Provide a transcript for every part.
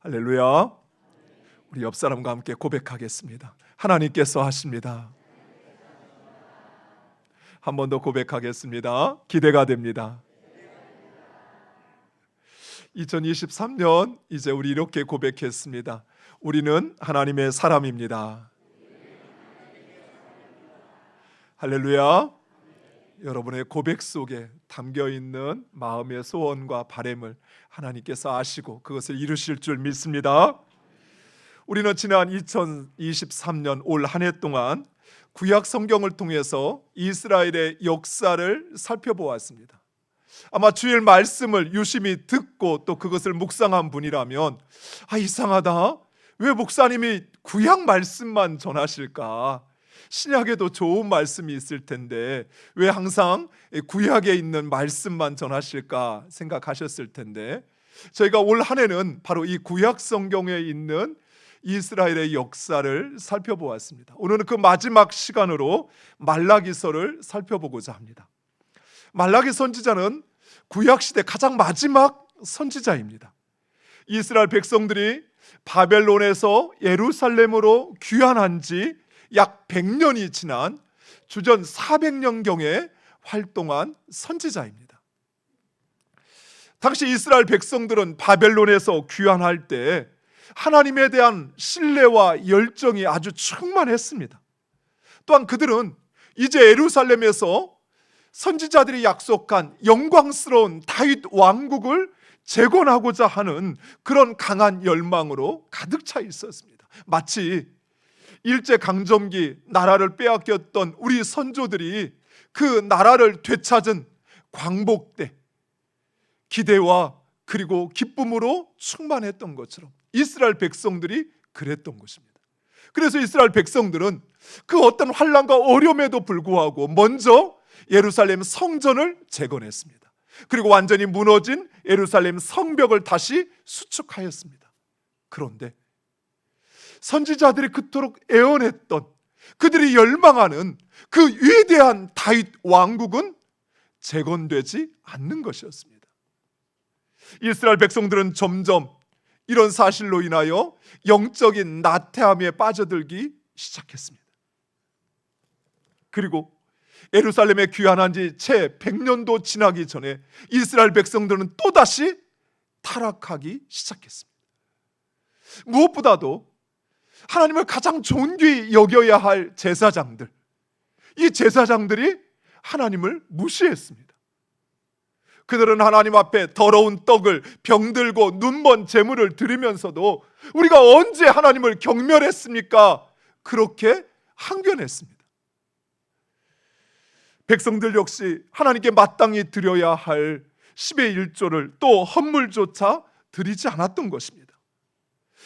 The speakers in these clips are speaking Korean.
할렐루야. 우리 옆 사람과 함께 고백하겠습니다. 하나님께서 하십니다. 한 번 더 고백하겠습니다. 기대가 됩니다. 2023년 이제 우리 이렇게 고백했습니다. 우리는 하나님의 사람입니다. 할렐루야. 여러분의 고백 속에 담겨있는 마음의 소원과 바람을 하나님께서 아시고 그것을 이루실 줄 믿습니다. 우리는 지난 2023년 올 한 해 동안 구약 성경을 통해서 이스라엘의 역사를 살펴보았습니다. 아마 주일 말씀을 유심히 듣고 또 그것을 묵상한 분이라면 이상하다, 왜 목사님이 구약 말씀만 전하실까? 신약에도 좋은 말씀이 있을 텐데 왜 항상 구약에 있는 말씀만 전하실까 생각하셨을 텐데, 저희가 올 한 해는 바로 이 구약 성경에 있는 이스라엘의 역사를 살펴보았습니다. 오늘은 그 마지막 시간으로 말라기서를 살펴보고자 합니다. 말라기 선지자는 구약시대 가장 마지막 선지자입니다. 이스라엘 백성들이 바벨론에서 예루살렘으로 귀환한 지 약 100년이 지난 주전 400년경에 활동한 선지자입니다. 당시 이스라엘 백성들은 바벨론에서 귀환할 때 하나님에 대한 신뢰와 열정이 아주 충만했습니다. 또한 그들은 이제 예루살렘에서 선지자들이 약속한 영광스러운 다윗 왕국을 재건하고자 하는 그런 강한 열망으로 가득 차 있었습니다. 마치 일제강점기 나라를 빼앗겼던 우리 선조들이 그 나라를 되찾은 광복대 기대와 그리고 기쁨으로 충만했던 것처럼 이스라엘 백성들이 그랬던 것입니다. 그래서 이스라엘 백성들은 그 어떤 환난과 어려움에도 불구하고 먼저 예루살렘 성전을 재건했습니다. 그리고 완전히 무너진 예루살렘 성벽을 다시 수축하였습니다. 그런데 선지자들이 그토록 애원했던, 그들이 열망하는 그 위대한 다윗 왕국은 재건되지 않는 것이었습니다. 이스라엘 백성들은 점점 이런 사실로 인하여 영적인 나태함에 빠져들기 시작했습니다. 그리고 예루살렘에 귀환한 지 채 100년도 지나기 전에 이스라엘 백성들은 또다시 타락하기 시작했습니다. 무엇보다도 하나님을 가장 존귀히 여겨야 할 제사장들, 이 제사장들이 하나님을 무시했습니다. 그들은 하나님 앞에 더러운 떡을 병들고 눈먼 제물을 드리면서도 우리가 언제 하나님을 경멸했습니까? 그렇게 항변했습니다. 백성들 역시 하나님께 마땅히 드려야 할 10의 1조를 또 헌물조차 드리지 않았던 것입니다.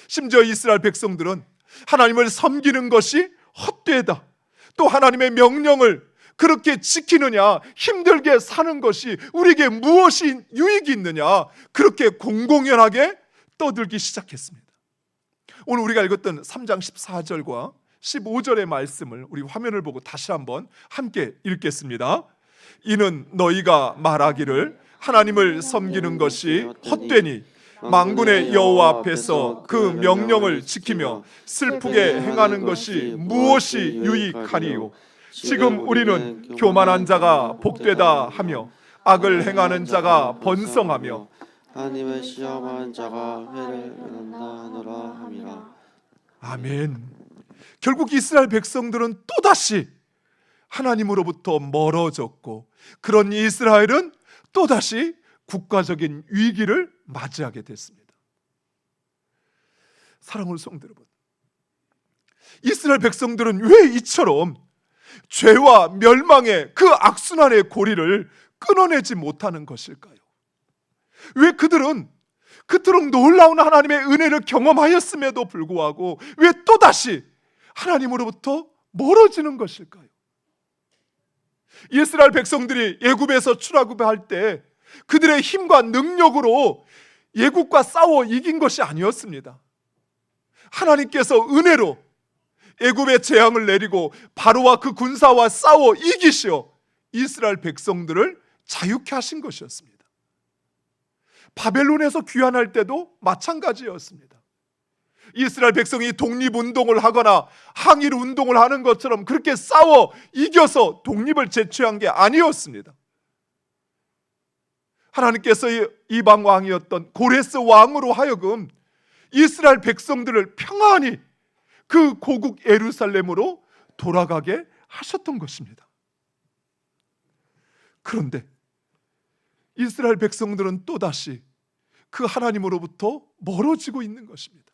심지어 이스라엘 백성들은 하나님을 섬기는 것이 헛되다, 또 하나님의 명령을 그렇게 지키느냐, 힘들게 사는 것이 우리에게 무엇이 유익이 있느냐, 그렇게 공공연하게 떠들기 시작했습니다. 오늘 우리가 읽었던 3장 14절과 15절의 말씀을 우리 화면을 보고 다시 한번 함께 읽겠습니다. 이는 너희가 말하기를 하나님을 섬기는 것이 헛되니 만군의 여호와 앞에서 그 명령을 지키며 슬프게 행하는 것이 무엇이 유익하니요? 지금 우리는 교만한 자가 복되다 하며 악을 행하는 자가 번성하며 하나님을 시험하는 자가 회를 얻는다 하노라 함이라. 아멘. 결국 이스라엘 백성들은 또다시 하나님으로부터 멀어졌고, 그런 이스라엘은 또다시 국가적인 위기를 맞이하게 됐습니다. 사랑하는 성도 여러분, 이스라엘 백성들은 왜 이처럼 죄와 멸망의 그 악순환의 고리를 끊어내지 못하는 것일까요? 왜 그들은 그토록 놀라운 하나님의 은혜를 경험하였음에도 불구하고 왜 또다시 하나님으로부터 멀어지는 것일까요? 이스라엘 백성들이 애굽에서 출애굽할 때 그들의 힘과 능력으로 애굽과 싸워 이긴 것이 아니었습니다. 하나님께서 은혜로 애굽의 재앙을 내리고 바로와 그 군사와 싸워 이기시어 이스라엘 백성들을 자유케 하신 것이었습니다. 바벨론에서 귀환할 때도 마찬가지였습니다. 이스라엘 백성이 독립운동을 하거나 항일운동을 하는 것처럼 그렇게 싸워 이겨서 독립을 제취한 게 아니었습니다. 하나님께서 이방 왕이었던 고레스 왕으로 하여금 이스라엘 백성들을 평안히 그 고국 예루살렘으로 돌아가게 하셨던 것입니다. 그런데 이스라엘 백성들은 또다시 그 하나님으로부터 멀어지고 있는 것입니다.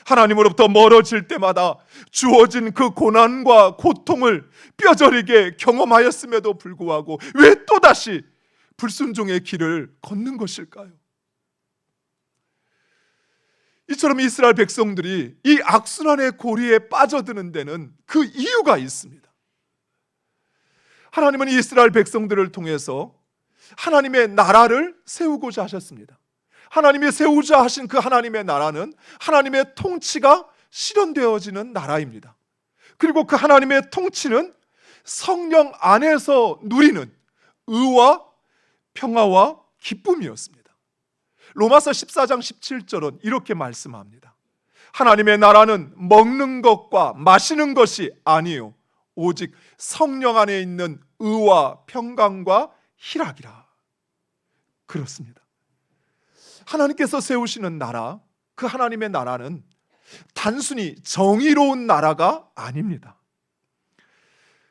하나님으로부터 멀어질 때마다 주어진 그 고난과 고통을 뼈저리게 경험하였음에도 불구하고 왜 또다시 불순종의 길을 걷는 것일까요? 이처럼 이스라엘 백성들이 이 악순환의 고리에 빠져드는 데는 그 이유가 있습니다. 하나님은 이스라엘 백성들을 통해서 하나님의 나라를 세우고자 하셨습니다. 하나님이 세우자 하신 그 하나님의 나라는 하나님의 통치가 실현되어지는 나라입니다. 그리고 그 하나님의 통치는 성령 안에서 누리는 의와 평화와 기쁨이었습니다. 로마서 14장 17절은 이렇게 말씀합니다. 하나님의 나라는 먹는 것과 마시는 것이 아니요 오직 성령 안에 있는 의와 평강과 희락이라. 그렇습니다. 하나님께서 세우시는 나라, 그 하나님의 나라는 단순히 정의로운 나라가 아닙니다.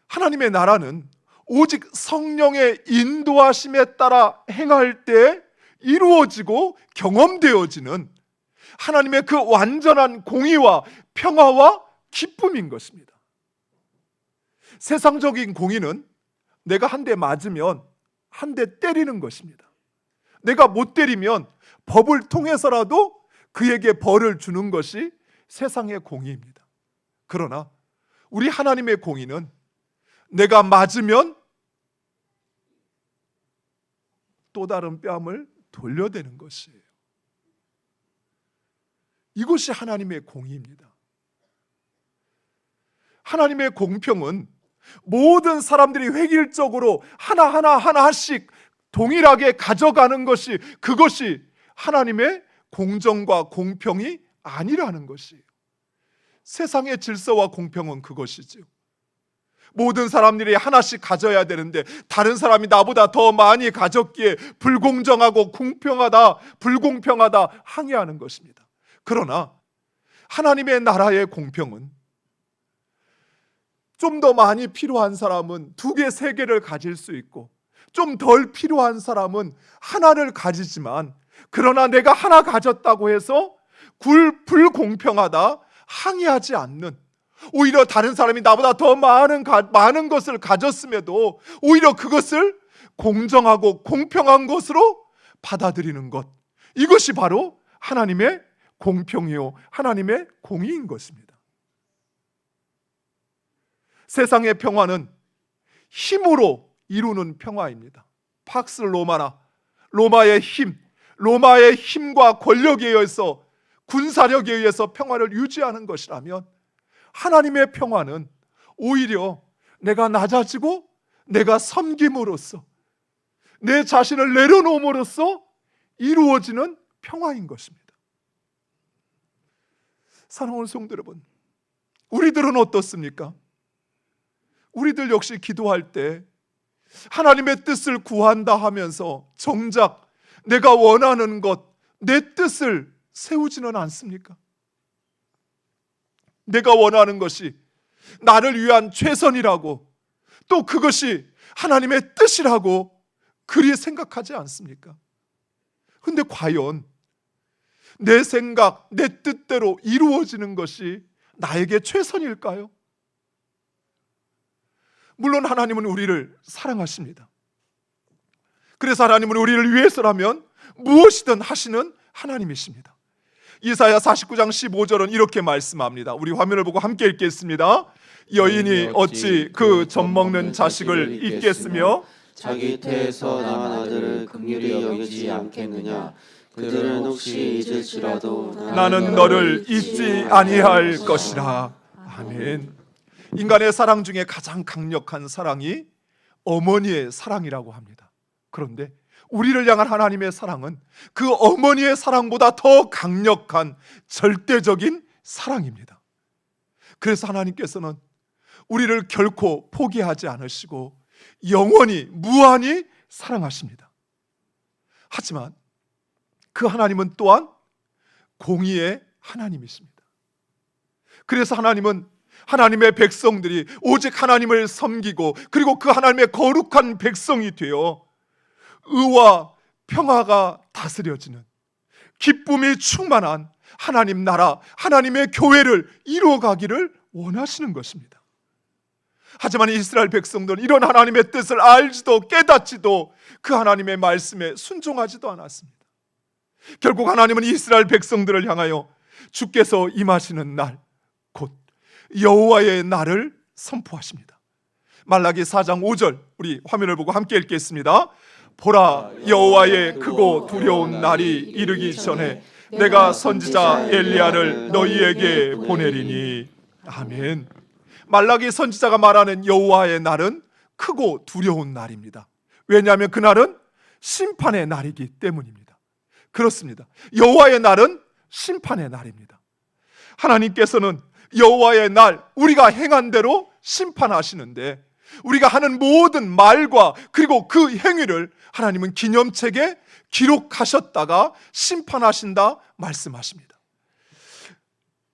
하나님의 나라는 오직 성령의 인도하심에 따라 행할 때 이루어지고 경험되어지는 하나님의 그 완전한 공의와 평화와 기쁨인 것입니다. 세상적인 공의는 내가 한 대 맞으면 한 대 때리는 것입니다. 내가 못 때리면 법을 통해서라도 그에게 벌을 주는 것이 세상의 공의입니다. 그러나 우리 하나님의 공의는 내가 맞으면 또 다른 뺨을 돌려대는 것이에요. 이것이 하나님의 공의입니다. 하나님의 공평은 모든 사람들이 획일적으로 하나씩 동일하게 가져가는 것이, 그것이 하나님의 공정과 공평이 아니라는 것이에요. 세상의 질서와 공평은 그것이죠. 모든 사람들이 하나씩 가져야 되는데 다른 사람이 나보다 더 많이 가졌기에 불공정하고 불공평하다 항의하는 것입니다. 그러나 하나님의 나라의 공평은 좀 더 많이 필요한 사람은 2개, 3개를 가질 수 있고 좀 덜 필요한 사람은 하나를 가지지만, 그러나 내가 하나 가졌다고 해서 불공평하다 항의하지 않는, 오히려 다른 사람이 나보다 더 많은 것을 가졌음에도 오히려 그것을 공정하고 공평한 것으로 받아들이는 것, 이것이 바로 하나님의 공평이요 하나님의 공의인 것입니다. 세상의 평화는 힘으로 이루는 평화입니다. 팍스 로마나 로마의 힘과 권력에 의해서, 군사력에 의해서 평화를 유지하는 것이라면, 하나님의 평화는 오히려 내가 낮아지고 내가 섬김으로써, 내 자신을 내려놓음으로써 이루어지는 평화인 것입니다. 사랑하는 성도 여러분, 우리들은 어떻습니까? 우리들 역시 기도할 때 하나님의 뜻을 구한다 하면서 정작 내가 원하는 것, 내 뜻을 세우지는 않습니까? 내가 원하는 것이 나를 위한 최선이라고, 또 그것이 하나님의 뜻이라고 그리 생각하지 않습니까? 근데 과연 내 생각, 내 뜻대로 이루어지는 것이 나에게 최선일까요? 물론 하나님은 우리를 사랑하십니다. 그래서 하나님은 우리를 위해서라면 무엇이든 하시는 하나님이십니다. 이사야 49장 15절은 이렇게 말씀합니다. 우리 화면을 보고 함께 읽겠습니다. 여인이 어찌 그 젖먹는 자식을 잊겠으며 자기 태에서 낳은 아들을 긍휼히 여기지 않겠느냐. 그들은 혹시 잊을지라도 나는 너를 잊지 아니할 것이라. 아멘. 인간의 사랑 중에 가장 강력한 사랑이 어머니의 사랑이라고 합니다. 그런데 우리를 향한 하나님의 사랑은 그 어머니의 사랑보다 더 강력한 절대적인 사랑입니다. 그래서 하나님께서는 우리를 결코 포기하지 않으시고 영원히 무한히 사랑하십니다. 하지만 그 하나님은 또한 공의의 하나님이십니다. 그래서 하나님은 하나님의 백성들이 오직 하나님을 섬기고 그리고 그 하나님의 거룩한 백성이 되어 의와 평화가 다스려지는 기쁨이 충만한 하나님 나라, 하나님의 교회를 이루어가기를 원하시는 것입니다. 하지만 이스라엘 백성들은 이런 하나님의 뜻을 알지도 깨닫지도 그 하나님의 말씀에 순종하지도 않았습니다. 결국 하나님은 이스라엘 백성들을 향하여 주께서 임하시는 날, 곧 여호와의 날을 선포하십니다. 말라기 4장 5절, 우리 화면을 보고 함께 읽겠습니다. 보라, 여호와의 크고 두려운 날이 이르기 전에 내가 선지자 엘리야를 너희에게 보내리니. 아멘. 말라기 선지자가 말하는 여호와의 날은 크고 두려운 날입니다. 왜냐하면 그날은 심판의 날이기 때문입니다. 그렇습니다. 여호와의 날은 심판의 날입니다. 하나님께서는 여호와의 날, 우리가 행한 대로 심판하시는데 우리가 하는 모든 말과 그리고 그 행위를 하나님은 기념책에 기록하셨다가 심판하신다 말씀하십니다.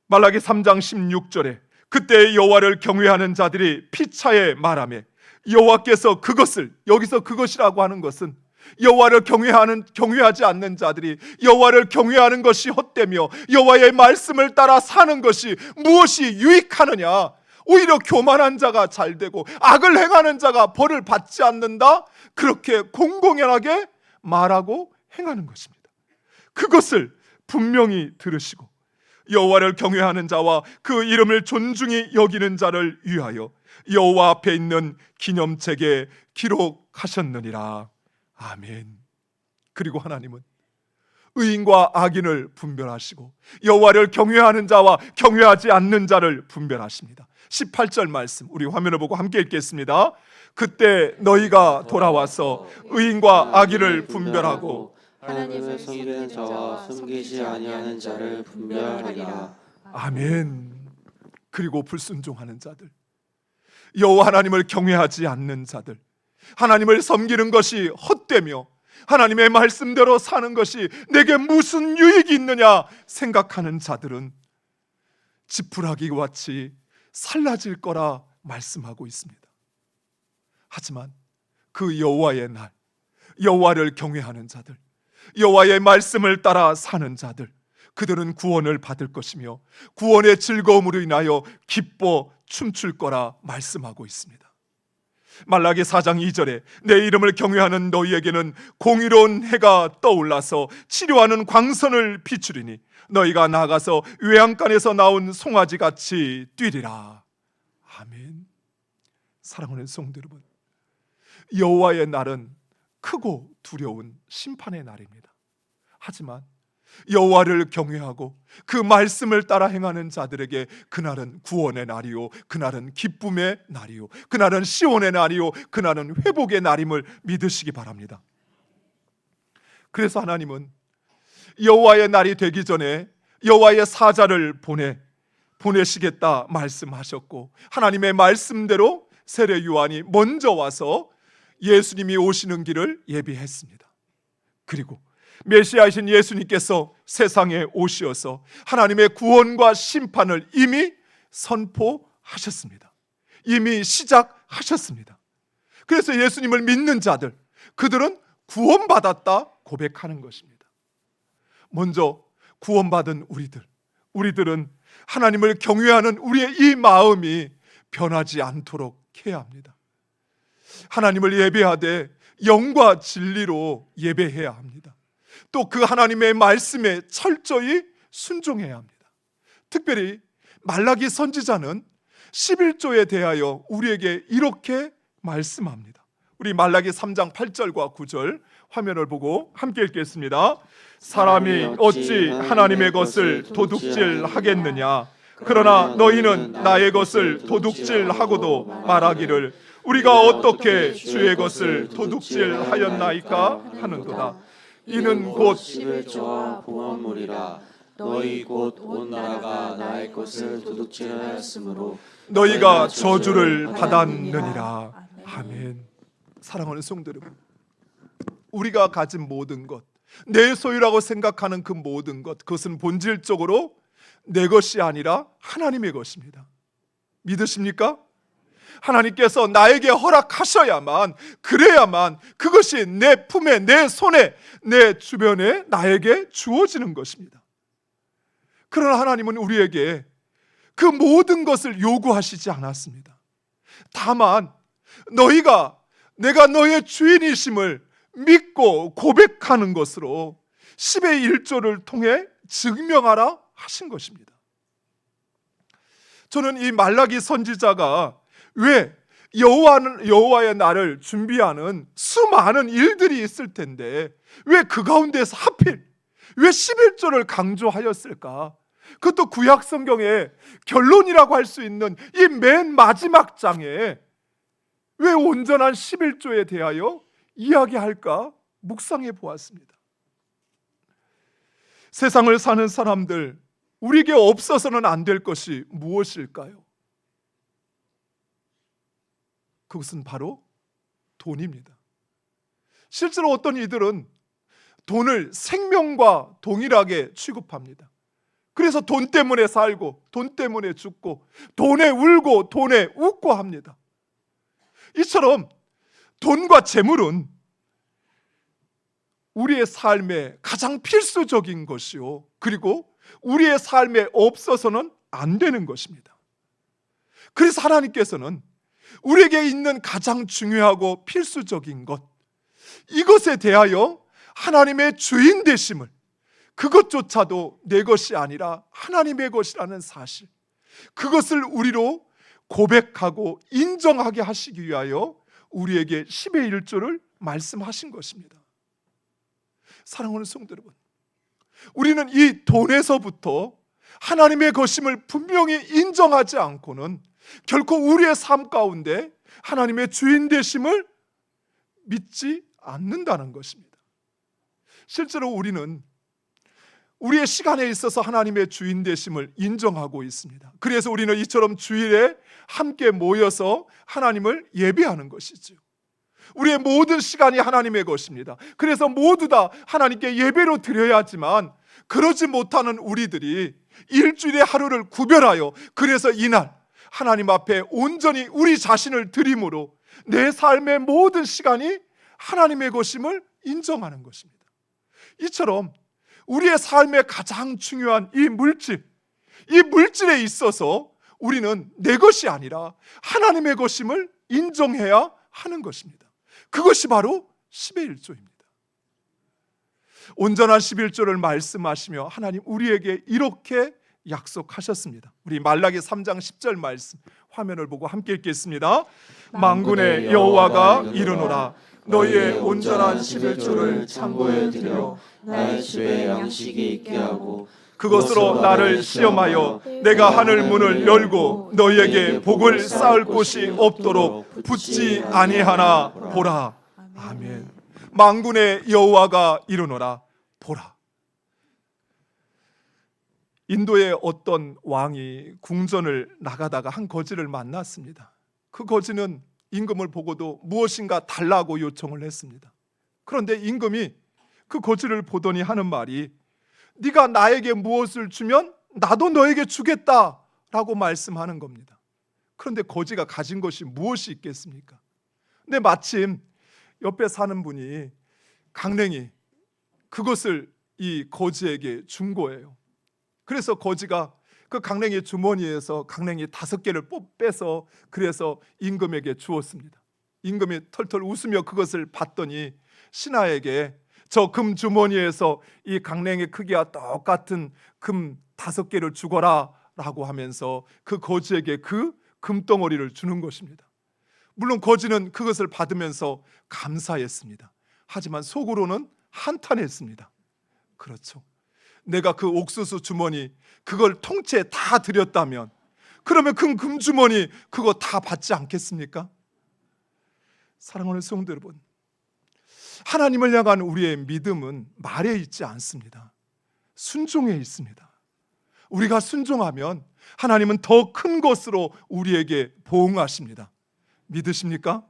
말라기 3장 16절에 그때 여호와를 경외하는 자들이 피차에 말하며, 여호와께서 그것을, 여기서 그것이라고 하는 것은 여호와를 경외하지 않는 자들이 여호와를 경외하는 것이 헛되며 여호와의 말씀을 따라 사는 것이 무엇이 유익하느냐, 오히려 교만한 자가 잘되고 악을 행하는 자가 벌을 받지 않는다, 그렇게 공공연하게 말하고 행하는 것입니다. 그것을 분명히 들으시고 여호와를 경외하는 자와 그 이름을 존중히 여기는 자를 위하여 여호와 앞에 있는 기념책에 기록하셨느니라. 아멘. 그리고 하나님은 의인과 악인을 분별하시고 여호와를 경외하는 자와 경외하지 않는 자를 분별하십니다. 18절 말씀 우리 화면을 보고 함께 읽겠습니다. 그때 너희가 돌아와서 의인과 악인을 분별하고 하나님을 섬기는 자와 섬기지 아니하는 자를 분별하리라. 아멘. 그리고 불순종하는 자들, 여호와 하나님을 경외하지 않는 자들, 하나님을 섬기는 것이 헛되며 하나님의 말씀대로 사는 것이 내게 무슨 유익이 있느냐 생각하는 자들은 지푸라기와 같이 살라질 거라 말씀하고 있습니다. 하지만 그 여호와의 날, 여호와를 경외하는 자들, 여호와의 말씀을 따라 사는 자들, 그들은 구원을 받을 것이며 구원의 즐거움으로 인하여 기뻐 춤출 거라 말씀하고 있습니다. 말라기 4장 2절에 내 이름을 경외하는 너희에게는 공의로운 해가 떠올라서 치료하는 광선을 비추리니 너희가 나가서 외양간에서 나온 송아지같이 뛰리라. 아멘. 사랑하는 성도 여러분, 여호와의 날은 크고 두려운 심판의 날입니다. 하지만 여호와를 경외하고 그 말씀을 따라 행하는 자들에게 그날은 구원의 날이요, 그날은 기쁨의 날이요, 그날은 시온의 날이요, 그날은 회복의 날임을 믿으시기 바랍니다. 그래서 하나님은 여호와의 날이 되기 전에 여호와의 사자를 보내시겠다 말씀하셨고, 하나님의 말씀대로 세례 요한이 먼저 와서 예수님이 오시는 길을 예비했습니다. 그리고 메시아이신 예수님께서 세상에 오시어서 하나님의 구원과 심판을 이미 선포하셨습니다. 이미 시작하셨습니다. 그래서 예수님을 믿는 자들, 그들은 구원받았다 고백하는 것입니다. 먼저 구원받은 우리들은 하나님을 경외하는 우리의 이 마음이 변하지 않도록 해야 합니다. 하나님을 예배하되 영과 진리로 예배해야 합니다. 또 그 하나님의 말씀에 철저히 순종해야 합니다. 특별히 말라기 선지자는 11조에 대하여 우리에게 이렇게 말씀합니다. 우리 말라기 3장 8절과 9절 화면을 보고 함께 읽겠습니다. 사람이 어찌 하나님의 것을 도둑질하겠느냐? 그러나 너희는 나의 것을 도둑질하고도 말하기를 우리가 어떻게 주의 것을 도둑질하였나이까 하는도다. 이는 곧 11조와 봉헌물이라. 너희 곧 온 나라가 나의 것을 도둑질하였으므로 너희가 저주를 받았느니라. 아멘. 사랑하는 성도 여러분, 우리가 가진 모든 것, 내 소유라고 생각하는 그 모든 것, 그것은 본질적으로 내 것이 아니라 하나님의 것입니다. 믿으십니까? 하나님께서 나에게 허락하셔야만, 그래야만 그것이 내 품에, 내 손에, 내 주변에 나에게 주어지는 것입니다. 그러나 하나님은 우리에게 그 모든 것을 요구하시지 않았습니다. 다만 내가 너의 주인이심을 믿고 고백하는 것으로 10의 1조를 통해 증명하라 하신 것입니다. 저는 이 말라기 선지자가 왜 여호와의 날을 준비하는 수많은 일들이 있을 텐데 왜 그 가운데서 하필 왜 11조를 강조하였을까? 그것도 구약 성경의 결론이라고 할 수 있는 이 맨 마지막 장에 왜 온전한 11조에 대하여 이야기할까 묵상해 보았습니다. 세상을 사는 사람들, 우리에게 없어서는 안 될 것이 무엇일까요? 그것은 바로 돈입니다. 실제로 어떤 이들은 돈을 생명과 동일하게 취급합니다. 그래서 돈 때문에 살고 돈 때문에 죽고 돈에 울고 돈에 웃고 합니다. 이처럼 돈과 재물은 우리의 삶에 가장 필수적인 것이요, 그리고 우리의 삶에 없어서는 안 되는 것입니다. 그래서 하나님께서는 우리에게 있는 가장 중요하고 필수적인 것, 이것에 대하여 하나님의 주인 되심을, 그것조차도 내 것이 아니라 하나님의 것이라는 사실, 그것을 우리로 고백하고 인정하게 하시기 위하여 우리에게 10의 1조를 말씀하신 것입니다. 사랑하는 성도 여러분, 우리는 이 돈에서부터 하나님의 것임을 분명히 인정하지 않고는 결코 우리의 삶 가운데 하나님의 주인 되심을 믿지 않는다는 것입니다. 실제로 우리는 우리의 시간에 있어서 하나님의 주인 되심을 인정하고 있습니다. 그래서 우리는 이처럼 주일에 함께 모여서 하나님을 예배하는 것이죠. 우리의 모든 시간이 하나님의 것입니다. 그래서 모두 다 하나님께 예배로 드려야지만, 그러지 못하는 우리들이 일주일의 하루를 구별하여 그래서 이날 하나님 앞에 온전히 우리 자신을 드림으로 내 삶의 모든 시간이 하나님의 것임을 인정하는 것입니다. 이처럼 우리의 삶의 가장 중요한 이 물질에 있어서 우리는 내 것이 아니라 하나님의 것임을 인정해야 하는 것입니다. 그것이 바로 10의 1조입니다. 온전한 11조를 말씀하시며 하나님 우리에게 이렇게 약속하셨습니다. 우리 말라기 3장 10절 말씀 화면을 보고 함께 읽겠습니다. 만군의 여호와가 이르노라. 너희의 온전한 11조를 창고에 들여 나의 집에 양식이 있게 하고 그것으로 나를 시험하여 내가 하늘 문을 열고 너희에게 복을 쌓을 곳이 없도록 붙지 아니하나 보라. 아멘. 만군의 여호와가 이르노라. 보라. 인도의 어떤 왕이 궁전을 나가다가 한 거지를 만났습니다. 그 거지는 임금을 보고도 무엇인가 달라고 요청을 했습니다. 그런데 임금이 그 거지를 보더니 하는 말이, 네가 나에게 무엇을 주면 나도 너에게 주겠다라고 말씀하는 겁니다. 그런데 거지가 가진 것이 무엇이 있겠습니까? 근데 마침 옆에 사는 분이 강냉이, 그것을 이 거지에게 준 거예요. 그래서 거지가 그 강냉이 주머니에서 강냉이 5개를 빼서 그래서 임금에게 주었습니다. 임금이 털털 웃으며 그것을 받더니 신하에게 저 금 주머니에서 이 강냉이 크기와 똑같은 금 5개를 주거라 라고 하면서 그 거지에게 그 금덩어리를 주는 것입니다. 물론 거지는 그것을 받으면서 감사했습니다. 하지만 속으로는 한탄했습니다. 그렇죠. 내가 그 옥수수 주머니 그걸 통째에 다 드렸다면 그러면 그 금주머니 그거 다 받지 않겠습니까? 사랑하는 성도 여러분, 하나님을 향한 우리의 믿음은 말에 있지 않습니다. 순종에 있습니다. 우리가 순종하면 하나님은 더 큰 것으로 우리에게 보응하십니다. 믿으십니까?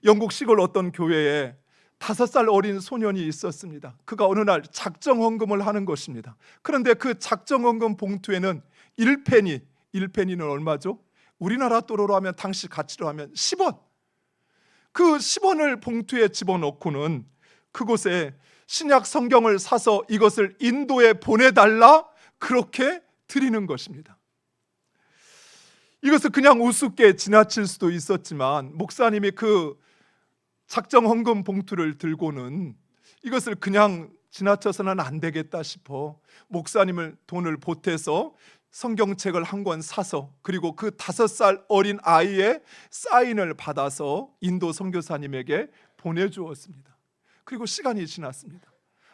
영국 시골 어떤 교회에 5살 어린 소년이 있었습니다. 그가 어느 날 작정헌금을 하는 것입니다. 그런데 그 작정헌금 봉투에는 1페니는 얼마죠? 우리나라 돈으로 하면 당시 가치로 하면 10원. 그 10원을 봉투에 집어넣고는 그곳에 신약 성경을 사서 이것을 인도에 보내달라 그렇게 드리는 것입니다. 이것을 그냥 우습게 지나칠 수도 있었지만 목사님이 그 작정 헌금 봉투를 들고는 이것을 그냥 지나쳐서는 안 되겠다 싶어 목사님을 돈을 보태서 성경책을 한 권 사서 그리고 그 5살 어린 아이의 사인을 받아서 인도 선교사님에게 보내주었습니다. 그리고 시간이 지났습니다.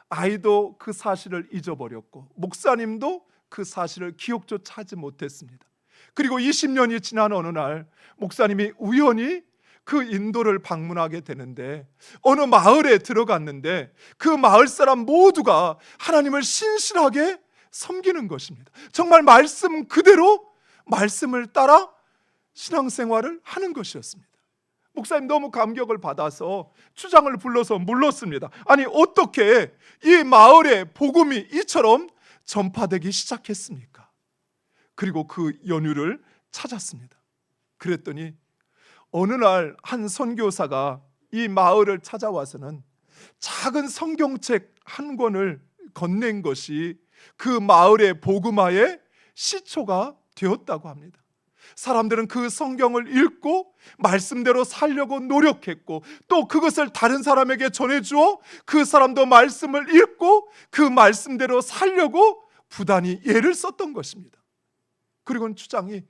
아이도 그 사실을 잊어버렸고 목사님도 그 사실을 기억조차 하지 못했습니다. 그리고 20년이 지난 어느 날 목사님이 우연히 그 인도를 방문하게 되는데 어느 마을에 들어갔는데 그 마을 사람 모두가 하나님을 신실하게 섬기는 것입니다. 정말 말씀 그대로 말씀을 따라 신앙생활을 하는 것이었습니다. 목사님 너무 감격을 받아서 추장을 불러서 물렀습니다. 아니 어떻게 이 마을에 복음이 이처럼 전파되기 시작했습니까? 그리고 그 연유를 찾았습니다. 그랬더니 어느 날 한 선교사가 이 마을을 찾아와서는 작은 성경책 한 권을 건넨 것이 그 마을의 복음화의 시초가 되었다고 합니다. 사람들은 그 성경을 읽고 말씀대로 살려고 노력했고 또 그것을 다른 사람에게 전해주어 그 사람도 말씀을 읽고 그 말씀대로 살려고 부단히 애를 썼던 것입니다. 그리고는 추장이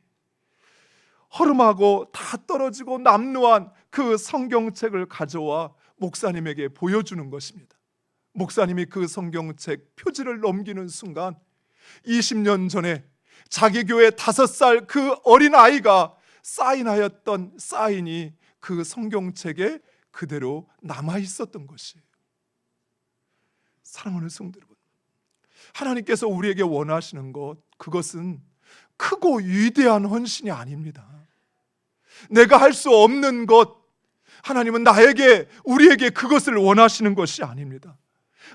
허름하고 다 떨어지고 남루한 그 성경책을 가져와 목사님에게 보여주는 것입니다. 목사님이 그 성경책 표지를 넘기는 순간 20년 전에 자기 교회 5살 그 어린 아이가 사인하였던 사인이 그 성경책에 그대로 남아 있었던 것이에요. 사랑하는 성도 여러분, 하나님께서 우리에게 원하시는 것, 그것은 크고 위대한 헌신이 아닙니다. 내가 할 수 없는 것, 하나님은 우리에게 그것을 원하시는 것이 아닙니다.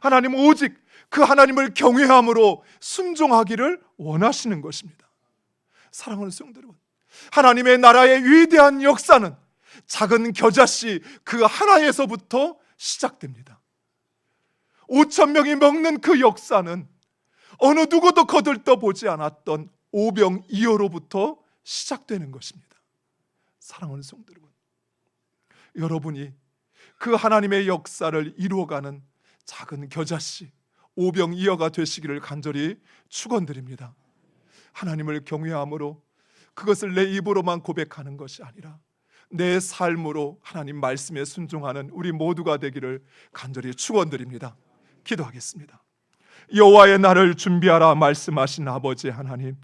하나님은 오직 그 하나님을 경외함으로 순종하기를 원하시는 것입니다. 사랑하는 성도 여러분, 하나님의 나라의 위대한 역사는 작은 겨자씨 그 하나에서부터 시작됩니다. 5,000명이 먹는 그 역사는 어느 누구도 거들떠보지 않았던 오병이어로부터 시작되는 것입니다. 사랑하는 성도 여러분, 여러분이 그 하나님의 역사를 이루어가는 작은 겨자씨 오병이어가 되시기를 간절히 축원드립니다. 하나님을 경외함으로 그것을 내 입으로만 고백하는 것이 아니라 내 삶으로 하나님 말씀에 순종하는 우리 모두가 되기를 간절히 축원드립니다. 기도하겠습니다. 여호와의 날을 준비하라 말씀하신 아버지 하나님,